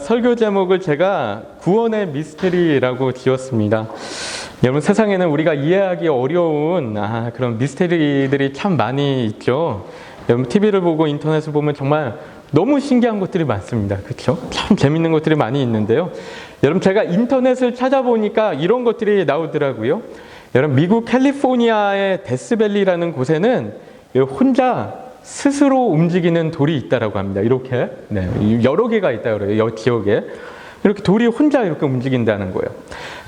설교 제목을 제가 구원의 미스테리라고 지었습니다. 여러분, 세상에는 우리가 이해하기 어려운 그런 미스테리들이 참 많이 있죠. 여러분, TV를 보고 인터넷을 보면 정말 너무 신기한 것들이 많습니다. 그렇죠? 참 재밌는 것들이 많이 있는데요. 여러분, 제가 인터넷을 찾아보니까 이런 것들이 나오더라고요. 여러분, 미국 캘리포니아의 데스밸리라는 곳에는 혼자 스스로 움직이는 돌이 있다라고 합니다. 이렇게 여러 개가 있다 그래요. 이 지역에 이렇게 돌이 혼자 이렇게 움직인다는 거예요.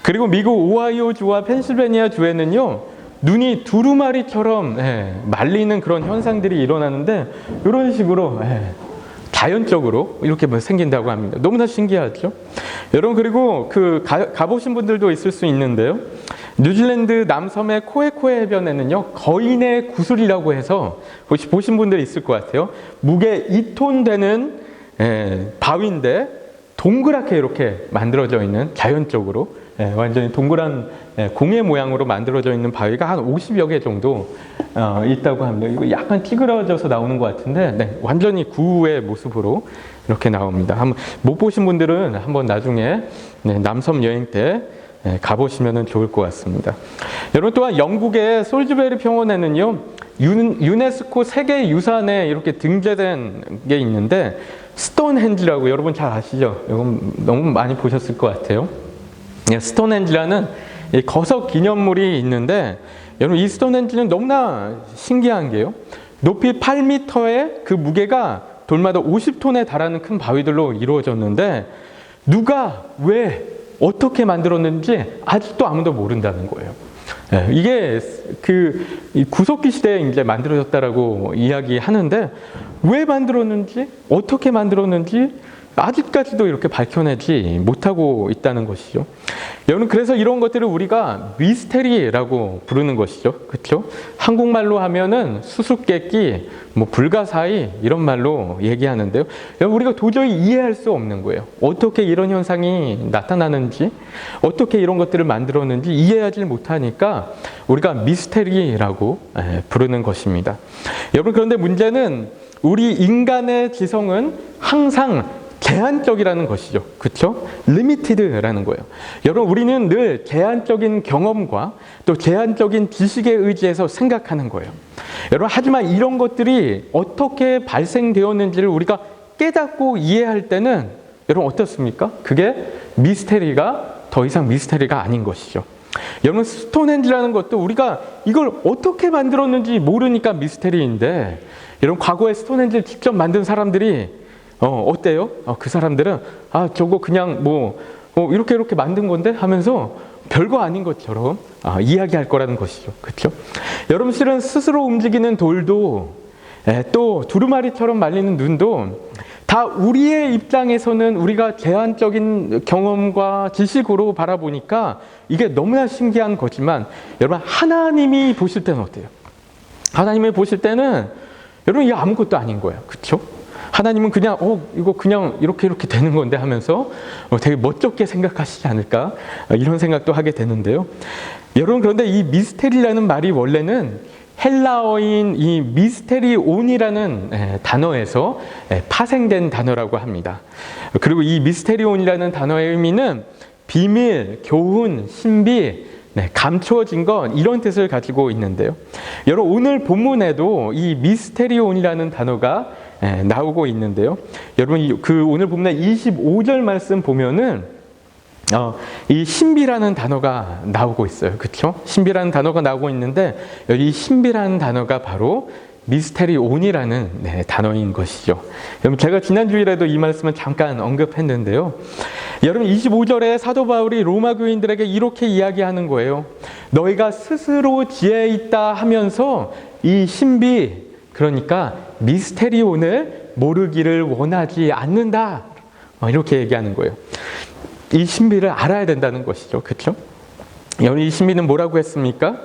그리고 미국 오하이오 주와 펜실베니아 주에는요, 눈이 두루마리처럼 말리는 그런 현상들이 일어나는데 이런 식으로 자연적으로 이렇게 생긴다고 합니다. 너무나 신기하죠? 여러분, 그리고 가보신 분들도 있을 수 있는데요. 뉴질랜드 남섬의 코에코에 해변에는요, 거인의 구슬이라고 해서 혹시 보신 분들이 있을 것 같아요. 무게 2톤 되는 바위인데 동그랗게 이렇게 만들어져 있는, 자연적으로 완전히 동그란 공의 모양으로 만들어져 있는 바위가 한 50여 개 정도 있다고 합니다. 이거 약간 찌그러져서 나오는 것 같은데 완전히 구의 모습으로 이렇게 나옵니다. 한번 못 보신 분들은 한번 나중에 남섬 여행 때 가보시면 좋을 것 같습니다. 여러분, 또한 영국의 솔즈베리 평원에는요, 유네스코 세계유산에 이렇게 등재된 게 있는데 스톤헨지라고, 여러분 잘 아시죠? 이건 너무 많이 보셨을 것 같아요. 스톤헨지라는 거석 기념물이 있는데, 여러분, 이 스톤헨지는 너무나 신기한 게요, 높이 8m에 그 무게가 돌마다 50톤에 달하는 큰 바위들로 이루어졌는데 누가 왜 어떻게 만들었는지 아직도 아무도 모른다는 거예요. 이게 구석기 시대에 이제 만들어졌다라고 이야기하는데 왜 만들었는지, 어떻게 만들었는지 아직까지도 이렇게 밝혀내지 못하고 있다는 것이죠. 여러분, 그래서 이런 것들을 우리가 미스테리라고 부르는 것이죠. 그렇죠? 한국말로 하면은 수수께끼, 불가사의, 이런 말로 얘기하는데요. 여러분, 우리가 도저히 이해할 수 없는 거예요. 어떻게 이런 현상이 나타나는지, 어떻게 이런 것들을 만들었는지 이해하지 못하니까 우리가 미스테리라고 부르는 것입니다. 여러분, 그런데 문제는 우리 인간의 지성은 항상 제한적이라는 것이죠. 그렇죠? 리미티드라는 거예요. 여러분, 우리는 늘 제한적인 경험과 또 제한적인 지식에 의지해서 생각하는 거예요. 여러분, 하지만 이런 것들이 어떻게 발생되었는지를 우리가 깨닫고 이해할 때는 여러분 어떻습니까? 그게 미스테리가 더 이상 미스테리가 아닌 것이죠. 여러분, 스톤헨지라는 것도 우리가 이걸 어떻게 만들었는지 모르니까 미스테리인데, 여러분, 과거에 스톤헨지를 직접 만든 사람들이 어때요? 그 사람들은 저거 그냥 이렇게 만든 건데 하면서 별거 아닌 것처럼 이야기할 거라는 것이죠. 그렇죠? 여러분, 실은 스스로 움직이는 돌도 또 두루마리처럼 말리는 눈도 다 우리의 입장에서는 우리가 제한적인 경험과 지식으로 바라보니까 이게 너무나 신기한 거지만, 여러분, 하나님이 보실 때는 어때요? 하나님이 보실 때는 여러분, 이게 아무것도 아닌 거예요. 그렇죠? 하나님은 그냥 이거 그냥 이렇게 되는 건데 하면서 되게 멋쩍게 생각하시지 않을까, 이런 생각도 하게 되는데요. 여러분, 그런데 이 미스테리라는 말이 원래는 헬라어인 이 미스테리온이라는 단어에서 파생된 단어라고 합니다. 그리고 이 미스테리온이라는 단어의 의미는 비밀, 교훈, 신비, 감추어진 것, 이런 뜻을 가지고 있는데요. 여러분, 오늘 본문에도 이 미스테리온이라는 단어가 나오고 있는데요. 여러분, 오늘 본문의 25절 말씀 보면은 이 신비라는 단어가 나오고 있어요. 그렇죠? 신비라는 단어가 나오고 있는데, 이 신비라는 단어가 바로 미스테리온이라는 단어인 것이죠. 여러분, 제가 지난 주일에도 이 말씀을 잠깐 언급했는데요. 여러분, 25절에 사도 바울이 로마 교인들에게 이렇게 이야기하는 거예요. 너희가 스스로 지혜 있다 하면서 이 신비, 그러니까 미스테리온을 모르기를 원하지 않는다, 이렇게 얘기하는 거예요. 이 신비를 알아야 된다는 것이죠. 그렇죠? 여러분, 이 신비는 뭐라고 했습니까?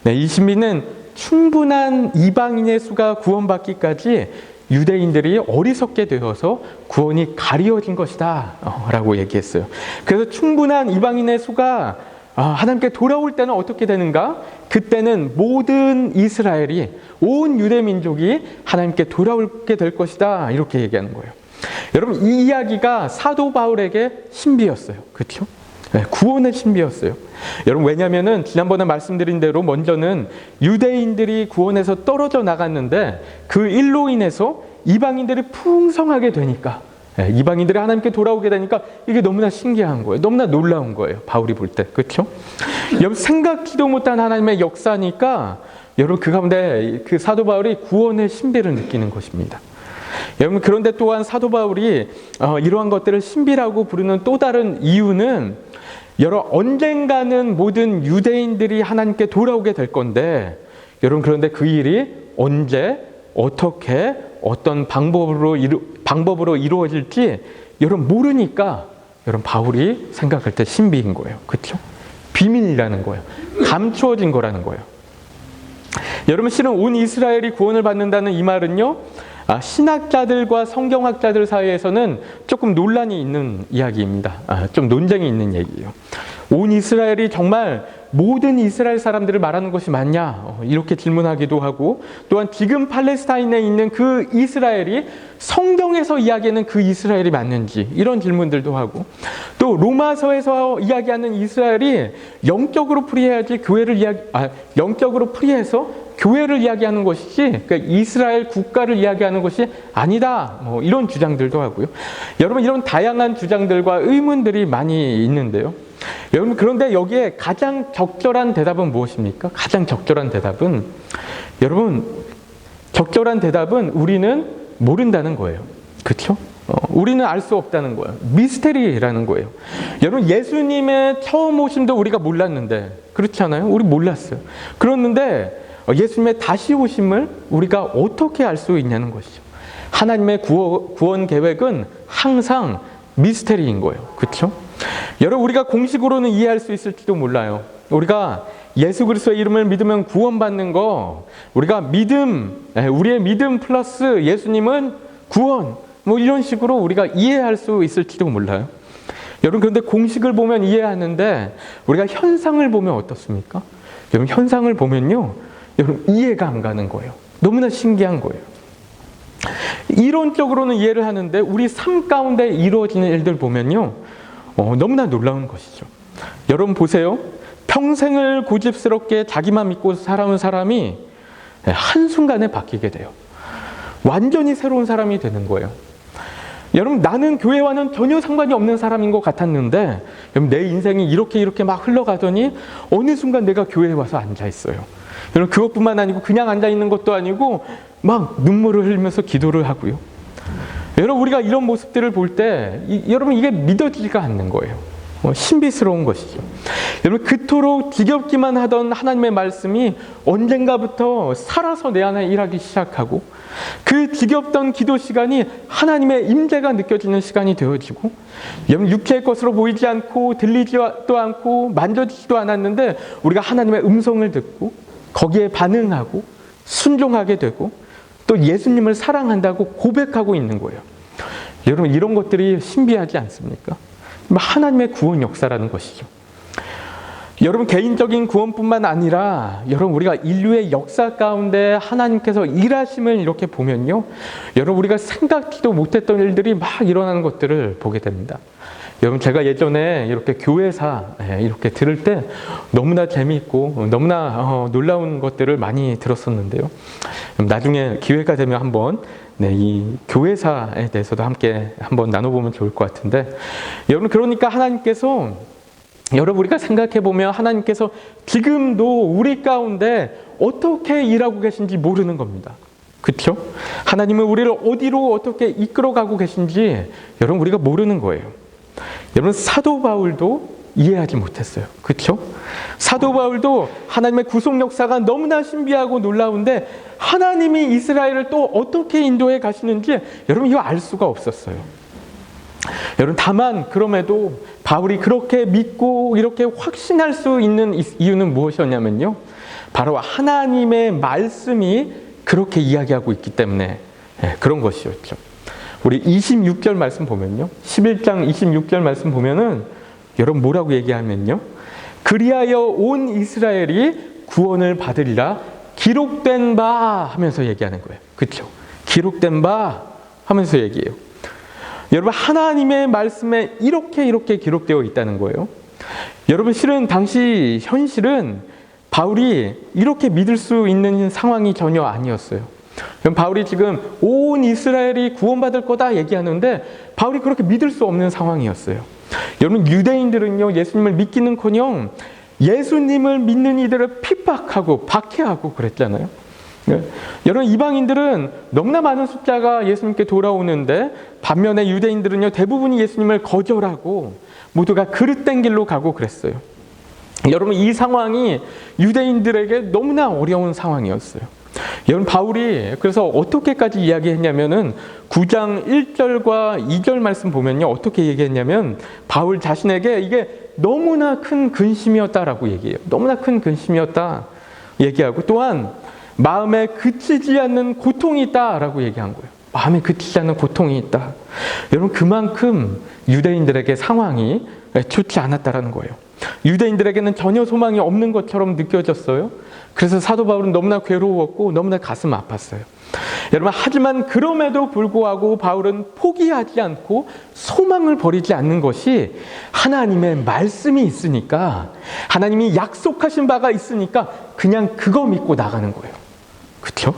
이 신비는 충분한 이방인의 수가 구원받기까지 유대인들이 어리석게 되어서 구원이 가리워진 것이다 라고 얘기했어요. 그래서 충분한 이방인의 수가 하나님께 돌아올 때는 어떻게 되는가? 그때는 모든 이스라엘이, 온 유대 민족이 하나님께 돌아오게 될 것이다, 이렇게 얘기하는 거예요. 여러분, 이 이야기가 사도 바울에게 신비였어요. 그렇죠? 네, 구원의 신비였어요. 여러분, 왜냐하면은 지난번에 말씀드린 대로 먼저는 유대인들이 구원에서 떨어져 나갔는데 그 일로 인해서 이방인들이 풍성하게 되니까, 이방인들이 하나님께 돌아오게 되니까 이게 너무나 신기한 거예요. 너무나 놀라운 거예요. 바울이 볼 때. 그렇죠? 여러분, 생각지도 못한 하나님의 역사니까 여러분, 그 가운데 그 사도 바울이 구원의 신비를 느끼는 것입니다. 여러분, 그런데 또한 사도 바울이 이러한 것들을 신비라고 부르는 또 다른 이유는, 여러분, 언젠가는 모든 유대인들이 하나님께 돌아오게 될 건데, 여러분, 그런데 그 일이 언제, 어떻게, 어떤 방법으로 이루어질지 여러분 모르니까, 여러분, 바울이 생각할 때 신비인 거예요. 그렇죠? 비밀이라는 거예요. 감추어진 거라는 거예요. 여러분, 실은 온 이스라엘이 구원을 받는다는 이 말은요, 신학자들과 성경학자들 사이에서는 조금 논란이 있는 이야기입니다. 좀 논쟁이 있는 얘기예요. 온 이스라엘이 정말 모든 이스라엘 사람들을 말하는 것이 맞냐? 이렇게 질문하기도 하고, 또한 지금 팔레스타인에 있는 그 이스라엘이 성경에서 이야기하는 그 이스라엘이 맞는지, 이런 질문들도 하고, 또 로마서에서 이야기하는 이스라엘이 영적으로 풀이해야지 영적으로 풀이해서 교회를 이야기하는 것이지, 그러니까 이스라엘 국가를 이야기하는 것이 아니다. 이런 주장들도 하고요. 여러분, 이런 다양한 주장들과 의문들이 많이 있는데요. 여러분, 그런데 여기에 가장 적절한 대답은 무엇입니까? 가장 적절한 대답은, 여러분, 적절한 대답은 우리는 모른다는 거예요. 그렇죠? 우리는 알 수 없다는 거예요. 미스테리라는 거예요. 여러분, 예수님의 처음 오심도 우리가 몰랐는데, 그렇지 않아요? 우리 몰랐어요. 그랬는데 예수님의 다시 오심을 우리가 어떻게 알 수 있냐는 것이죠. 하나님의 구원 계획은 항상 미스테리인 거예요. 그렇죠? 여러분, 우리가 공식으로는 이해할 수 있을지도 몰라요. 우리가 예수 그리스도의 이름을 믿으면 구원받는 거, 우리가 우리의 믿음 플러스 예수님은 구원, 이런 식으로 우리가 이해할 수 있을지도 몰라요. 여러분, 그런데 공식을 보면 이해하는데 우리가 현상을 보면 어떻습니까? 여러분, 현상을 보면요, 여러분, 이해가 안 가는 거예요. 너무나 신기한 거예요. 이론적으로는 이해를 하는데 우리 삶 가운데 이루어지는 일들 보면요, 너무나 놀라운 것이죠. 여러분 보세요. 평생을 고집스럽게 자기만 믿고 살아온 사람이 한순간에 바뀌게 돼요. 완전히 새로운 사람이 되는 거예요. 여러분, 나는 교회와는 전혀 상관이 없는 사람인 것 같았는데, 여러분, 내 인생이 이렇게 막 흘러가더니 어느 순간 내가 교회에 와서 앉아 있어요. 여러분, 그것뿐만 아니고 그냥 앉아 있는 것도 아니고 막 눈물을 흘리면서 기도를 하고요. 여러분, 우리가 이런 모습들을 볼 때 여러분, 이게 믿어지지가 않는 거예요. 신비스러운 것이죠. 여러분, 그토록 지겹기만 하던 하나님의 말씀이 언젠가부터 살아서 내 안에 일하기 시작하고, 그 지겹던 기도 시간이 하나님의 임재가 느껴지는 시간이 되어지고, 여러분, 육체의 것으로 보이지 않고 들리지도 않고 만져지지도 않았는데 우리가 하나님의 음성을 듣고 거기에 반응하고 순종하게 되고 또 예수님을 사랑한다고 고백하고 있는 거예요. 여러분, 이런 것들이 신비하지 않습니까? 하나님의 구원 역사라는 것이죠. 여러분, 개인적인 구원뿐만 아니라 여러분, 우리가 인류의 역사 가운데 하나님께서 일하심을 이렇게 보면요, 여러분, 우리가 생각지도 못했던 일들이 막 일어나는 것들을 보게 됩니다. 여러분, 제가 예전에 이렇게 교회사 이렇게 들을 때 너무나 재미있고 너무나 놀라운 것들을 많이 들었었는데요. 나중에 기회가 되면 한번 이 교회사에 대해서도 함께 한번 나눠보면 좋을 것 같은데, 여러분, 그러니까 하나님께서, 여러분, 우리가 생각해 보면 하나님께서 지금도 우리 가운데 어떻게 일하고 계신지 모르는 겁니다. 그렇죠? 하나님은 우리를 어디로 어떻게 이끌어가고 계신지 여러분, 우리가 모르는 거예요. 여러분, 사도 바울도 이해하지 못했어요. 그렇죠? 사도 바울도 하나님의 구속 역사가 너무나 신비하고 놀라운데 하나님이 이스라엘을 또 어떻게 인도해 가시는지 여러분, 이거 알 수가 없었어요. 여러분, 다만 그럼에도 바울이 그렇게 믿고 이렇게 확신할 수 있는 이유는 무엇이었냐면요, 바로 하나님의 말씀이 그렇게 이야기하고 있기 때문에 그런 것이었죠. 우리 26절 말씀 보면요, 11장 26절 말씀 보면은 여러분, 뭐라고 얘기하면요, 그리하여 온 이스라엘이 구원을 받으리라 기록된 바 하면서 얘기하는 거예요. 그렇죠? 기록된 바 하면서 얘기해요. 여러분, 하나님의 말씀에 이렇게 기록되어 있다는 거예요. 여러분, 실은 당시 현실은 바울이 이렇게 믿을 수 있는 상황이 전혀 아니었어요. 바울이 지금 온 이스라엘이 구원받을 거다 얘기하는데 바울이 그렇게 믿을 수 없는 상황이었어요. 여러분, 유대인들은요, 예수님을 믿기는커녕 예수님을 믿는 이들을 핍박하고 박해하고 그랬잖아요. 여러분, 이방인들은 너무나 많은 숫자가 예수님께 돌아오는데 반면에 유대인들은요, 대부분이 예수님을 거절하고 모두가 그릇된 길로 가고 그랬어요. 여러분, 이 상황이 유대인들에게 너무나 어려운 상황이었어요. 여러분, 바울이 그래서 어떻게까지 이야기했냐면은 9장 1절과 2절 말씀 보면요, 어떻게 얘기했냐면 바울 자신에게 이게 너무나 큰 근심이었다라고 얘기해요. 너무나 큰 근심이었다 얘기하고, 또한 마음에 그치지 않는 고통이 있다라고 얘기한 거예요. 마음에 그치지 않는 고통이 있다. 여러분, 그만큼 유대인들에게 상황이 좋지 않았다라는 거예요. 유대인들에게는 전혀 소망이 없는 것처럼 느껴졌어요. 그래서 사도 바울은 너무나 괴로웠고 너무나 가슴 아팠어요. 여러분, 하지만 그럼에도 불구하고 바울은 포기하지 않고 소망을 버리지 않는 것이 하나님의 말씀이 있으니까, 하나님이 약속하신 바가 있으니까 그냥 그거 믿고 나가는 거예요. 그렇죠?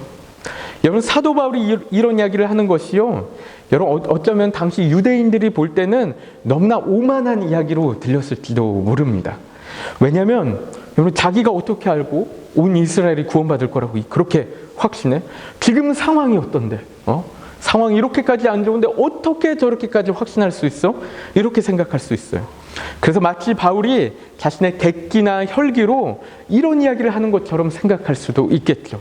여러분, 사도 바울이 이런 이야기를 하는 것이요, 여러분, 어쩌면 당시 유대인들이 볼 때는 너무나 오만한 이야기로 들렸을지도 모릅니다. 왜냐하면 여러분, 자기가 어떻게 알고 온 이스라엘이 구원받을 거라고 그렇게 확신해? 지금 상황이 어떤데? 상황이 이렇게까지 안 좋은데 어떻게 저렇게까지 확신할 수 있어? 이렇게 생각할 수 있어요. 그래서 마치 바울이 자신의 객기나 혈기로 이런 이야기를 하는 것처럼 생각할 수도 있겠죠.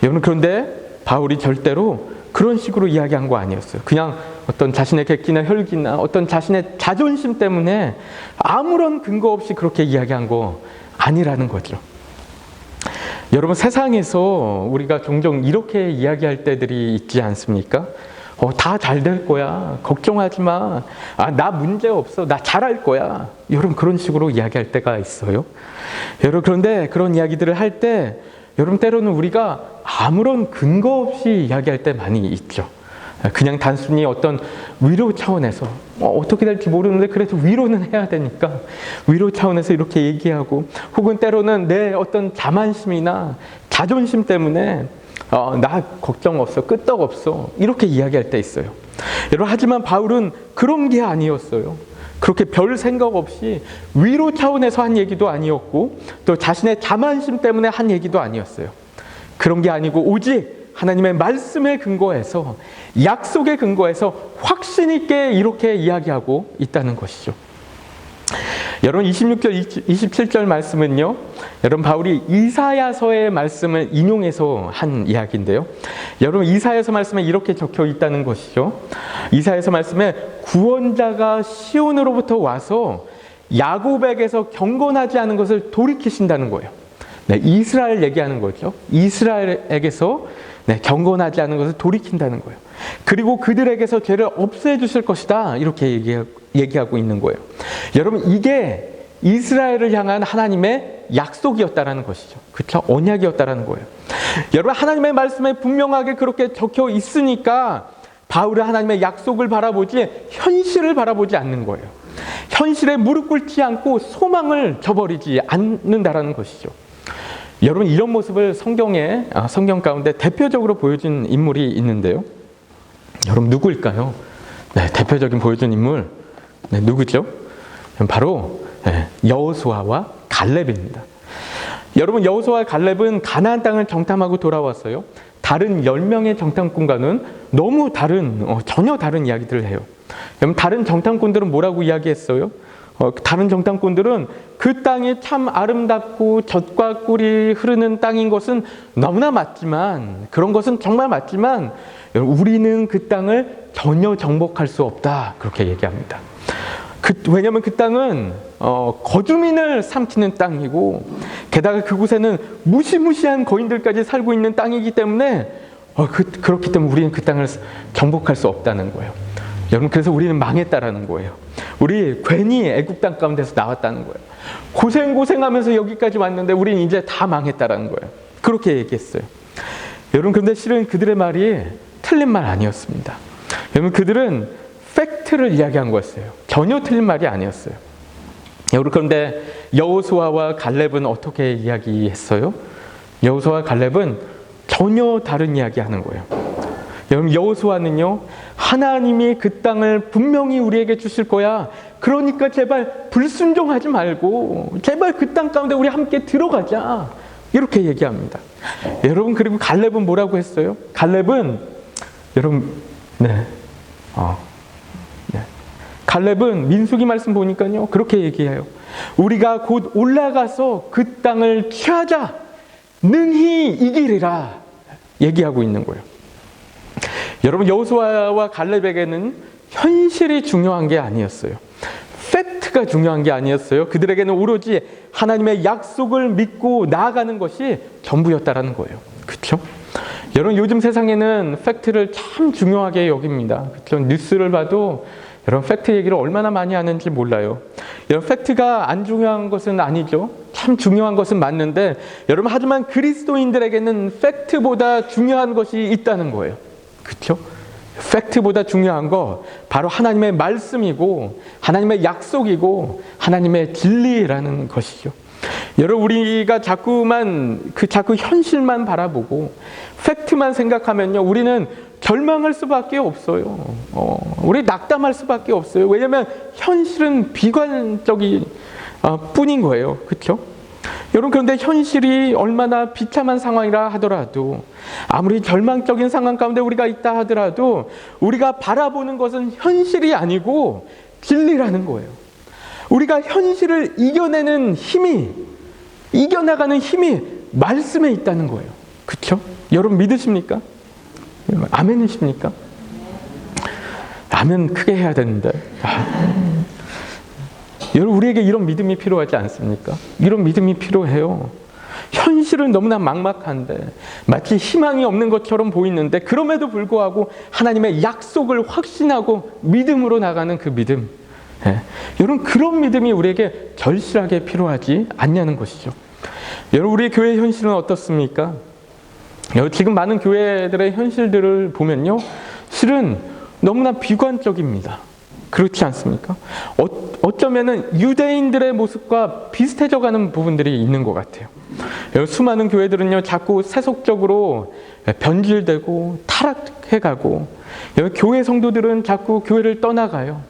여러분, 그런데 바울이 절대로 그런 식으로 이야기한 거 아니었어요. 그냥 어떤 자신의 객기나 혈기나 어떤 자신의 자존심 때문에 아무런 근거 없이 그렇게 이야기한 거 아니라는 거죠. 여러분, 세상에서 우리가 종종 이렇게 이야기할 때들이 있지 않습니까? 다 잘 될 거야. 걱정하지 마. 나 문제 없어. 나 잘할 거야. 여러분, 그런 식으로 이야기할 때가 있어요. 여러분, 그런데 그런 이야기들을 할 때 여러분, 때로는 우리가 아무런 근거 없이 이야기할 때 많이 있죠. 그냥 단순히 어떤 위로 차원에서 어떻게 될지 모르는데 그래도 위로는 해야 되니까 위로 차원에서 이렇게 얘기하고, 혹은 때로는 내 어떤 자만심이나 자존심 때문에 나 걱정 없어, 끄떡 없어, 이렇게 이야기할 때 있어요. 여러분, 하지만 바울은 그런 게 아니었어요. 그렇게 별 생각 없이 위로 차원에서 한 얘기도 아니었고 또 자신의 자만심 때문에 한 얘기도 아니었어요. 그런 게 아니고 오직 하나님의 말씀에 근거해서, 약속에 근거해서 확신 있게 이렇게 이야기하고 있다는 것이죠. 여러분, 26절, 27절 말씀은요, 여러분, 바울이 이사야서의 말씀을 인용해서 한 이야기인데요. 여러분, 이사야서 말씀에 이렇게 적혀 있다는 것이죠. 이사야서 말씀에 구원자가 시온으로부터 와서 야곱에게서 경건하지 않은 것을 돌이키신다는 거예요. 네, 이스라엘 얘기하는 거죠. 이스라엘에게서 경건하지 않은 것을 돌이킨다는 거예요. 그리고 그들에게서 죄를 없애 주실 것이다. 이렇게 얘기하고 있는 거예요. 여러분, 이게 이스라엘을 향한 하나님의 약속이었다라는 것이죠. 그렇죠? 언약이었다라는 거예요. 여러분, 하나님의 말씀에 분명하게 그렇게 적혀 있으니까 바울은 하나님의 약속을 바라보지 현실을 바라보지 않는 거예요. 현실에 무릎 꿇지 않고 소망을 저버리지 않는다라는 것이죠. 여러분, 이런 모습을 성경 가운데 대표적으로 보여준 인물이 있는데요. 여러분, 누구일까요? 네, 대표적인 보여준 인물, 누구죠? 바로 여호수아와 갈렙입니다. 여러분, 여호수아와 갈렙은 가나안 땅을 정탐하고 돌아왔어요. 다른 10명의 정탐꾼과는 너무 전혀 다른 이야기들을 해요. 여러분, 다른 정탐꾼들은 뭐라고 이야기했어요? 다른 정탐꾼들은 그 땅이 참 아름답고 젖과 꿀이 흐르는 땅인 것은 너무나 맞지만, 그런 것은 정말 맞지만 우리는 그 땅을 전혀 정복할 수 없다, 그렇게 얘기합니다. 왜냐하면 그 땅은 거주민을 삼키는 땅이고, 게다가 그곳에는 무시무시한 거인들까지 살고 있는 땅이기 때문에 그렇기 때문에 우리는 그 땅을 정복할 수 없다는 거예요. 여러분, 그래서 우리는 망했다라는 거예요. 우리 괜히 애국 땅 가운데서 나왔다는 거예요. 고생하면서 여기까지 왔는데 우리는 이제 다 망했다라는 거예요. 그렇게 얘기했어요. 여러분, 그런데 실은 그들의 말이 틀린 말 아니었습니다. 여러분, 그들은 팩트를 이야기한 거였어요. 전혀 틀린 말이 아니었어요. 여러분, 그런데 여호수아와 갈렙은 어떻게 이야기했어요? 여호수아와 갈렙은 전혀 다른 이야기하는 거예요. 여러분, 여호수아는요, 하나님이 그 땅을 분명히 우리에게 주실 거야. 그러니까 제발 불순종하지 말고 제발 그 땅 가운데 우리 함께 들어가자. 이렇게 얘기합니다. 여러분, 그리고 갈렙은 뭐라고 했어요? 갈렙은 여러분, 갈렙은 민수기 말씀 보니까요, 그렇게 얘기해요. 우리가 곧 올라가서 그 땅을 취하자. 능히 이기리라. 얘기하고 있는 거예요. 여러분, 여호수아와 갈렙에게는 현실이 중요한 게 아니었어요. 팩트가 중요한 게 아니었어요. 그들에게는 오로지 하나님의 약속을 믿고 나아가는 것이 전부였다라는 거예요. 그렇죠? 여러분, 요즘 세상에는 팩트를 참 중요하게 여깁니다. 그렇죠? 뉴스를 봐도 여러분, 팩트 얘기를 얼마나 많이 하는지 몰라요. 여러분, 팩트가 안 중요한 것은 아니죠. 참 중요한 것은 맞는데, 여러분, 하지만 그리스도인들에게는 팩트보다 중요한 것이 있다는 거예요. 그렇죠? 팩트보다 중요한 거 바로 하나님의 말씀이고 하나님의 약속이고 하나님의 진리라는 것이죠. 여러분, 우리가 자꾸 현실만 바라보고 팩트만 생각하면요, 우리는 절망할 수밖에 없어요. 우리 낙담할 수밖에 없어요. 왜냐하면 현실은 비관적인 뿐인 거예요. 그렇죠? 여러분, 그런데 현실이 얼마나 비참한 상황이라 하더라도, 아무리 절망적인 상황 가운데 우리가 있다 하더라도 우리가 바라보는 것은 현실이 아니고 진리라는 거예요. 우리가 현실을 이겨나가는 힘이 말씀에 있다는 거예요. 그렇죠? 여러분, 믿으십니까? 아멘이십니까? 아멘 크게 해야 되는데. 여러분, 우리에게 이런 믿음이 필요하지 않습니까? 이런 믿음이 필요해요. 현실은 너무나 막막한데, 마치 희망이 없는 것처럼 보이는데, 그럼에도 불구하고 하나님의 약속을 확신하고 믿음으로 나가는 그 믿음. 여러분, 그런 믿음이 우리에게 절실하게 필요하지 않냐는 것이죠. 여러분, 우리 교회 현실은 어떻습니까? 지금 많은 교회들의 현실들을 보면요, 실은 너무나 비관적입니다. 그렇지 않습니까? 어쩌면은 유대인들의 모습과 비슷해져 가는 부분들이 있는 것 같아요. 수많은 교회들은요, 자꾸 세속적으로 변질되고 타락해가고, 교회 성도들은 자꾸 교회를 떠나가요.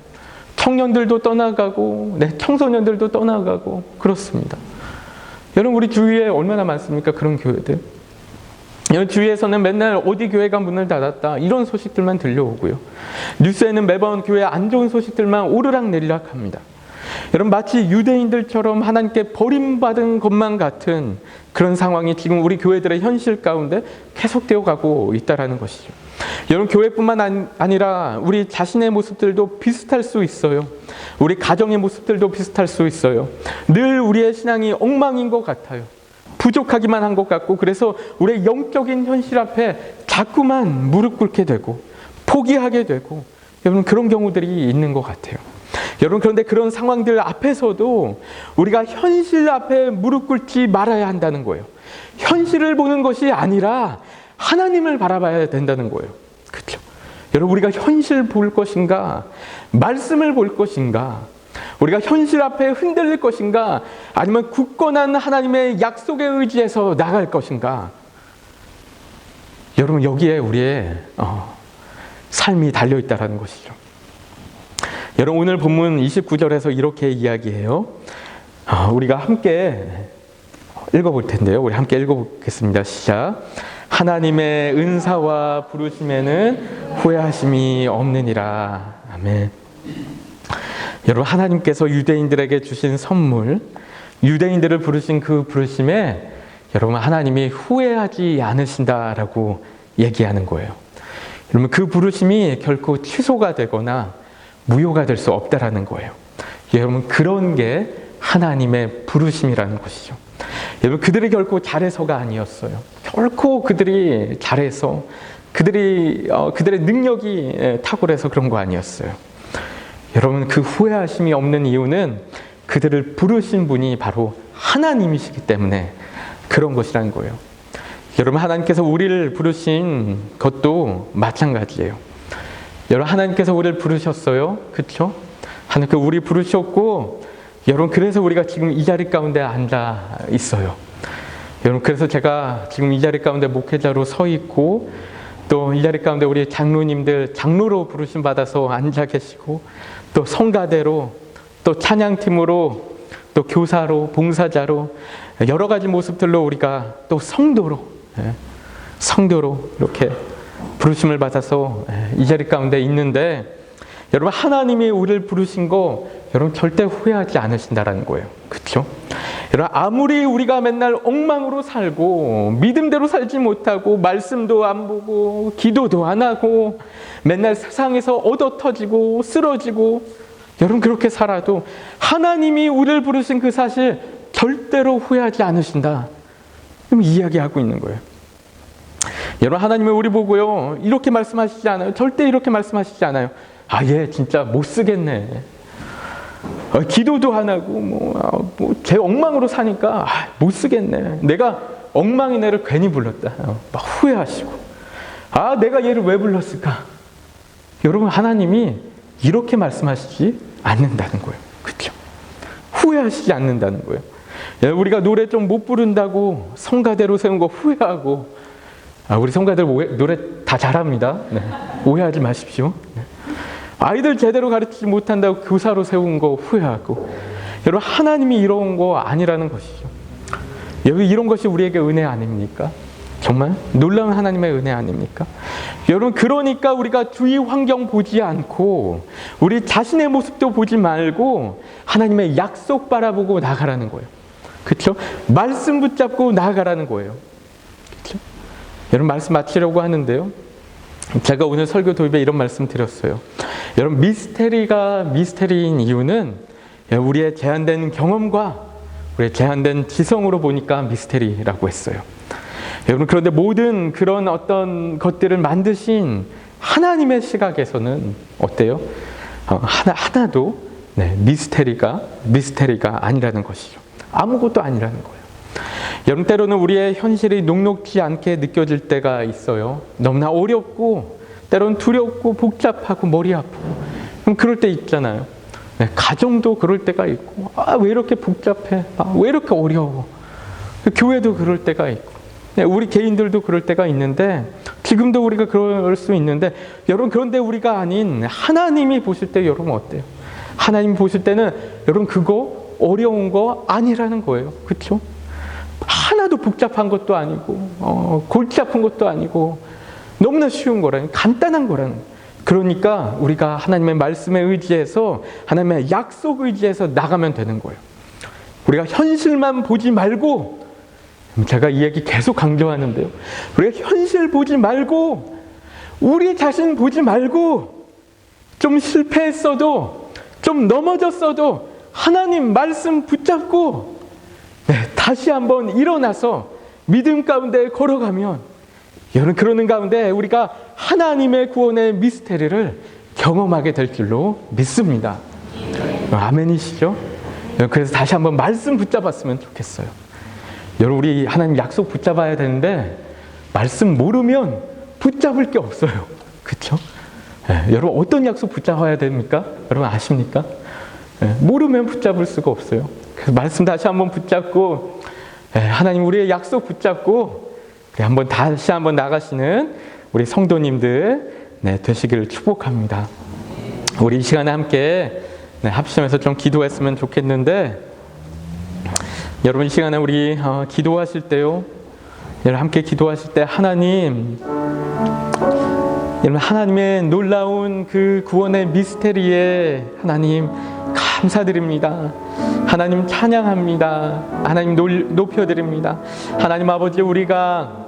청년들도 떠나가고, 청소년들도 떠나가고, 그렇습니다. 여러분, 우리 주위에 얼마나 많습니까? 그런 교회들. 주위에서는 맨날 어디 교회가 문을 닫았다, 이런 소식들만 들려오고요. 뉴스에는 매번 교회 안 좋은 소식들만 오르락내리락 합니다. 여러분, 마치 유대인들처럼 하나님께 버림받은 것만 같은 그런 상황이 지금 우리 교회들의 현실 가운데 계속되어 가고 있다는 것이죠. 여러분, 교회뿐만 아니라 우리 자신의 모습들도 비슷할 수 있어요. 우리 가정의 모습들도 비슷할 수 있어요. 늘 우리의 신앙이 엉망인 것 같아요. 부족하기만 한 것 같고, 그래서 우리의 영적인 현실 앞에 자꾸만 무릎 꿇게 되고 포기하게 되고, 여러분, 그런 경우들이 있는 것 같아요. 여러분, 그런데 그런 상황들 앞에서도 우리가 현실 앞에 무릎 꿇지 말아야 한다는 거예요. 현실을 보는 것이 아니라 하나님을 바라봐야 된다는 거예요. 그렇죠? 여러분, 우리가 현실 볼 것인가, 말씀을 볼 것인가, 우리가 현실 앞에 흔들릴 것인가, 아니면 굳건한 하나님의 약속에 의지해서 나갈 것인가. 여러분, 여기에 우리의 삶이 달려있다는 것이죠. 여러분, 오늘 본문 29절에서 이렇게 이야기해요. 우리가 함께 읽어볼 텐데요. 우리 함께 읽어보겠습니다. 시작. 하나님의 은사와 부르심에는 후회하심이 없느니라. 아멘. 여러분, 하나님께서 유대인들에게 주신 선물, 유대인들을 부르신 그 부르심에 여러분, 하나님이 후회하지 않으신다라고 얘기하는 거예요. 여러분, 그 부르심이 결코 취소가 되거나 무효가 될 수 없다라는 거예요. 여러분, 그런 게 하나님의 부르심이라는 것이죠. 여러분, 그들이 결코 잘해서가 아니었어요. 결코 그들이 잘해서, 그들의 능력이 탁월해서 그런 거 아니었어요. 여러분, 그 후회하심이 없는 이유는 그들을 부르신 분이 바로 하나님이시기 때문에 그런 것이라는 거예요. 여러분, 하나님께서 우리를 부르신 것도 마찬가지예요. 여러분, 하나님께서 우리를 부르셨어요. 그렇죠? 하나님께서 우리 부르셨고, 여러분, 그래서 우리가 지금 이 자리 가운데 앉아 있어요. 여러분, 그래서 제가 지금 이 자리 가운데 목회자로 서 있고, 또 이 자리 가운데 우리 장로님들 장로로 부르심 받아서 앉아 계시고, 또 성가대로, 또 찬양팀으로, 또 교사로, 봉사자로, 여러 가지 모습들로 우리가 또 성도로 이렇게 부르심을 받아서 이 자리 가운데 있는데, 여러분, 하나님이 우리를 부르신 거 여러분 절대 후회하지 않으신다라는 거예요. 그렇죠? 여러분, 아무리 우리가 맨날 엉망으로 살고 믿음대로 살지 못하고 말씀도 안 보고 기도도 안 하고 맨날 세상에서 얻어터지고 쓰러지고, 여러분, 그렇게 살아도 하나님이 우리를 부르신 그 사실 절대로 후회하지 않으신다, 이야기하고 있는 거예요. 여러분, 하나님은 우리 보고요 이렇게 말씀하시지 않아요. 절대 이렇게 말씀하시지 않아요. 얘 진짜 못 쓰겠네. 기도도 안 하고 제 엉망으로 사니까 못 쓰겠네. 내가 엉망인 애를 괜히 불렀다. 막 후회하시고, 내가 얘를 왜 불렀을까? 여러분, 하나님이 이렇게 말씀하시지 않는다는 거예요. 그렇죠? 후회하시지 않는다는 거예요. 우리가 노래 좀 못 부른다고 성가대로 세운 거 후회하고, 우리 성가대로 노래 다 잘합니다. 네. 오해하지 마십시오. 네. 아이들 제대로 가르치지 못한다고 교사로 세운 거 후회하고, 여러분, 하나님이 이런 거 아니라는 것이죠. 여러분, 이런 것이 우리에게 은혜 아닙니까? 정말 놀라운 하나님의 은혜 아닙니까? 여러분, 그러니까 우리가 주위 환경 보지 않고 우리 자신의 모습도 보지 말고 하나님의 약속 바라보고 나아가라는 거예요. 그렇죠? 말씀 붙잡고 나아가라는 거예요. 그렇죠? 여러분, 말씀 마치려고 하는데요, 제가 오늘 설교 도입에 이런 말씀 드렸어요. 여러분, 미스테리가 미스테리인 이유는 우리의 제한된 경험과 우리의 제한된 지성으로 보니까 미스테리라고 했어요. 여러분, 그런데 모든 그런 어떤 것들을 만드신 하나님의 시각에서는 어때요? 하나도 미스테리가 아니라는 것이죠. 아무것도 아니라는 거예요. 여러분, 때로는 우리의 현실이 녹록지 않게 느껴질 때가 있어요. 너무나 어렵고 때로는 두렵고 복잡하고 머리 아프고 그럴 때 있잖아요. 가정도 그럴 때가 있고, 왜 이렇게 복잡해? 왜 이렇게 어려워? 교회도 그럴 때가 있고, 우리 개인들도 그럴 때가 있는데, 지금도 우리가 그럴 수 있는데, 여러분, 그런데 우리가 아닌 하나님이 보실 때 여러분 어때요? 하나님 보실 때는 여러분 그거 어려운 거 아니라는 거예요. 그렇죠? 하나도 복잡한 것도 아니고 골치 아픈 것도 아니고 너무나 쉬운 거라는, 간단한 거라는 거예요. 그러니까 우리가 하나님의 말씀에 의지해서, 하나님의 약속 의지해서 나가면 되는 거예요. 우리가 현실만 보지 말고, 제가 이 얘기 계속 강조하는데요, 우리가 현실 보지 말고, 우리 자신 보지 말고, 좀 실패했어도, 좀 넘어졌어도 하나님 말씀 붙잡고 다시 한번 일어나서 믿음 가운데 걸어가면, 여러분, 그러는 가운데 우리가 하나님의 구원의 미스테리를 경험하게 될 줄로 믿습니다. 아멘이시죠? 그래서 다시 한번 말씀 붙잡았으면 좋겠어요. 여러분, 우리 하나님 약속 붙잡아야 되는데 말씀 모르면 붙잡을 게 없어요. 그렇죠? 여러분, 어떤 약속 붙잡아야 됩니까? 여러분 아십니까? 모르면 붙잡을 수가 없어요. 그래서 말씀 다시 한번 붙잡고, 하나님 우리의 약속 붙잡고 한번 다시 한번 나가시는 우리 성도님들 되시기를 축복합니다. 우리 이 시간에 함께 합심해서 좀 기도했으면 좋겠는데, 여러분, 이 시간에 우리 기도하실 때요, 여러분 함께 기도하실 때 여러분, 하나님의 놀라운 그 구원의 미스테리에 하나님 감사드립니다. 하나님 찬양합니다. 하나님 높여드립니다. 하나님 아버지, 우리가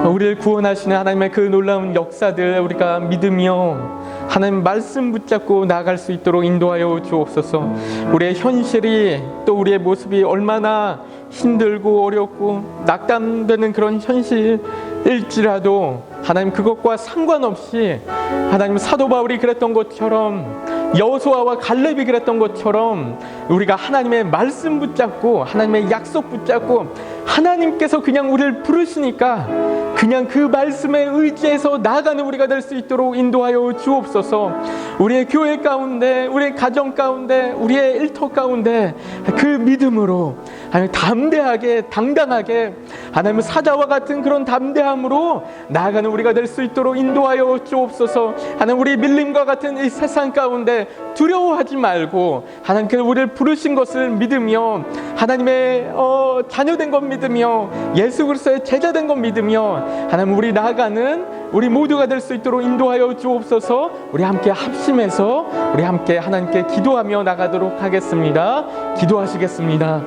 우리를 구원하시는 하나님의 그 놀라운 역사들 우리가 믿으며 하나님 말씀 붙잡고 나아갈 수 있도록 인도하여 주옵소서. 우리의 현실이, 또 우리의 모습이 얼마나 힘들고 어렵고 낙담되는 그런 현실일지라도 하나님 그것과 상관없이, 하나님 사도 바울이 그랬던 것처럼, 여호수아와 갈렙이 그랬던 것처럼 우리가 하나님의 말씀 붙잡고 하나님의 약속 붙잡고, 하나님께서 그냥 우리를 부르시니까 그냥 그 말씀에 의지해서 나아가는 우리가 될 수 있도록 인도하여 주옵소서. 우리의 교회 가운데, 우리의 가정 가운데, 우리의 일터 가운데 그 믿음으로 하나님 담대하게 당당하게 하나님 사자와 같은 그런 담대함으로 나아가는 우리가 될 수 있도록 인도하여 주옵소서. 하나님 우리 밀림과 같은 이 세상 가운데 두려워하지 말고 하나님께 우리를 부르신 것을 믿으며 하나님의 자녀된 것 믿으며 예수 그리스도의 제자된 것 믿으며 하나님 우리 나아가는 우리 모두가 될 수 있도록 인도하여 주옵소서. 우리 함께 합심해서 우리 함께 하나님께 기도하며 나가도록 하겠습니다. 기도하시겠습니다.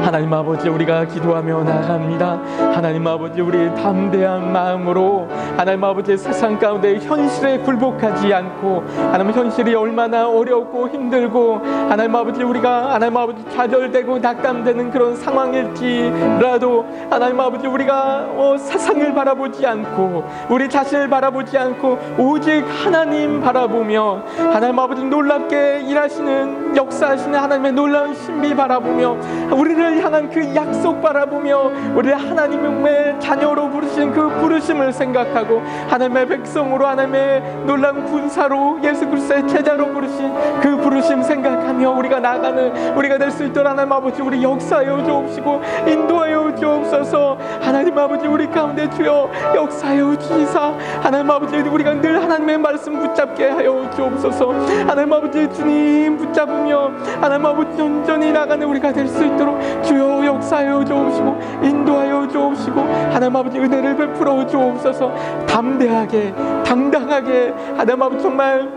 하나님 아버지, 우리가 기도하며 나갑니다. 하나님 아버지, 우리 담대한 마음으로 하나님 아버지 세상 가운데 현실에 굴복하지 않고 하나님 현실이 얼마나 어렵고 힘들고 하나님 아버지 우리가 하나님 아버지 좌절되고 낙담되는 그런 상황일지라도 하나님 아버지 우리가 세상을 바라보지 않고 우리 자신을 바라보지 않고 오직 하나님 바라보며 하나님 아버지 놀랍게 일하시는 역사하시는 하나님의 놀라운 신비 바라보며 우리를 향한 그 약속 바라보며 우리를 하나님의 자녀로 부르신 그 부르심을 생각하고 하나님의 백성으로 하나님의 놀라운 군사로 예수 그리스도의 제자로 부르신 그 부르심 생각하며 우리가 나가는 우리가 될 수 있도록 하나님 아버지 우리 역사하여 주옵시고 인도하여 주옵소서. 하나님 아버지 우리 가운데 주여 역사하여 주시사 하나님 아버지 우리가 늘 하나님의 말씀 붙잡게 하여 주옵소서. 하나님 아버지 주님 붙잡으며 하나님 아버지 온전히 나가는 우리가 될 수 있도록 주여 역사하여 주옵시고 인도하여 주옵시고 하나님 아버지 은혜를 베풀어 주옵소서. 담대하게 당당하게 하나님 아버지 정말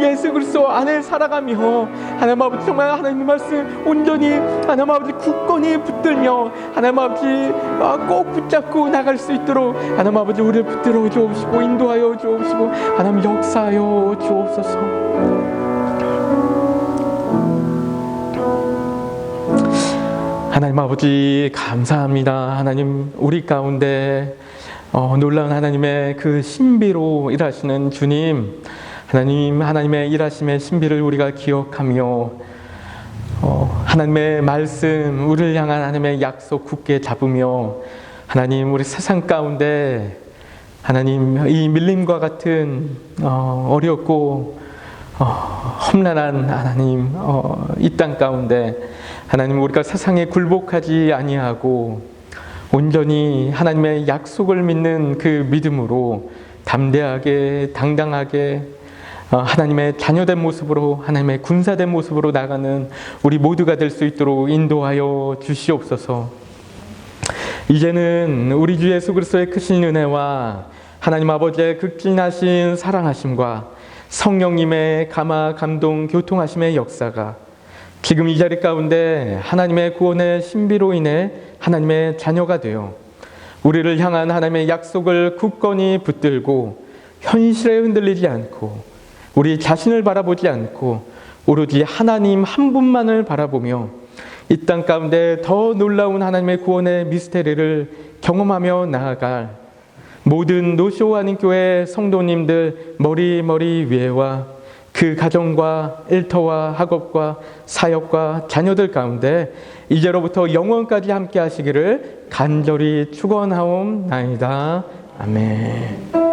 예수 그리스도 안에 살아가며 하나님 아버지 정말 하나님 말씀 온전히 하나님 아버지 굳건히 붙들며 하나님 아버지 꼭 붙잡고 나갈 수 있도록 하나님 아버지 우리를 붙들어 주옵시고 인도하여 주옵시고 하나님 역사하여 주옵소서. 하나님 아버지 감사합니다. 하나님 우리 가운데 놀라운 하나님의 그 신비로 일하시는 주님 하나님의 일하심의 신비를 우리가 기억하며 하나님의 말씀 우리를 향한 하나님의 약속 굳게 잡으며 하나님 우리 세상 가운데 하나님 이 밀림과 같은 어렵고 험난한 하나님 이 땅 가운데 하나님 우리가 세상에 굴복하지 아니하고 온전히 하나님의 약속을 믿는 그 믿음으로 담대하게 당당하게 하나님의 자녀된 모습으로 하나님의 군사된 모습으로 나가는 우리 모두가 될 수 있도록 인도하여 주시옵소서. 이제는 우리 주 예수 그리스도의 크신 은혜와 하나님 아버지의 극진하신 사랑하심과 성령님의 감화 감동 교통하심의 역사가 지금 이 자리 가운데 하나님의 구원의 신비로 인해 하나님의 자녀가 되어 우리를 향한 하나님의 약속을 굳건히 붙들고 현실에 흔들리지 않고 우리 자신을 바라보지 않고 오로지 하나님 한 분만을 바라보며 이 땅 가운데 더 놀라운 하나님의 구원의 미스테리를 경험하며 나아갈 모든 노쇼하는 교회 성도님들 머리 위에와 그 가정과 일터와 학업과 사역과 자녀들 가운데 이제로부터 영원까지 함께 하시기를 간절히 축원하옵나이다. 아멘.